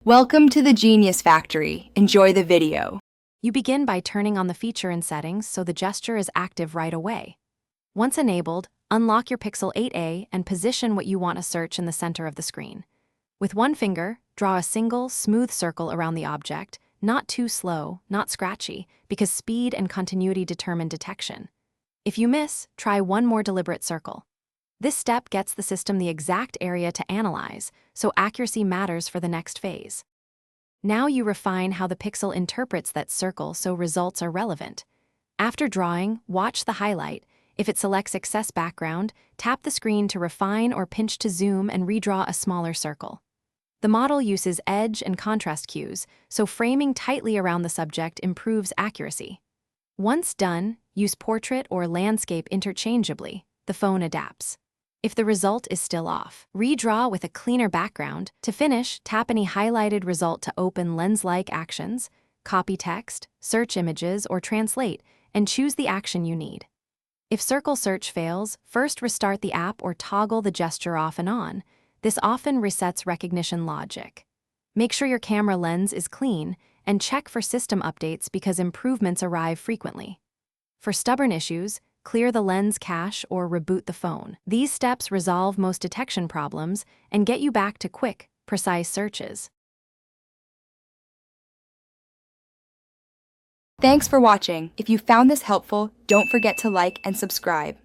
Welcome to the Genius Factory. Enjoy the video. You begin by turning on the feature in settings so the gesture is active right away. Once enabled, unlock your Pixel 8a and position what you want to search in the center of the screen. With one finger, draw a single, smooth circle around the object, not too slow, not scratchy, because speed and continuity determine detection. If you miss, try one more deliberate circle. This step gets the system the exact area to analyze, so accuracy matters for the next phase. Now you refine how the Pixel interprets that circle so results are relevant. After drawing, watch the highlight. If it selects excess background, tap the screen to refine or pinch to zoom and redraw a smaller circle. The model uses edge and contrast cues, so framing tightly around the subject improves accuracy. Once done, use portrait or landscape interchangeably. The phone adapts. If the result is still off, redraw with a cleaner background. To finish, tap any highlighted result to open lens-like actions, copy text, search images, or translate, and choose the action you need. If circle search fails, first restart the app or toggle the gesture off and on. This often resets recognition logic. Make sure your camera lens is clean, and check for system updates because improvements arrive frequently. For stubborn issues, clear the lens cache or reboot the phone. These steps resolve most detection problems and get you back to quick, precise searches. Thanks for watching. If you found this helpful, don't forget to like and subscribe.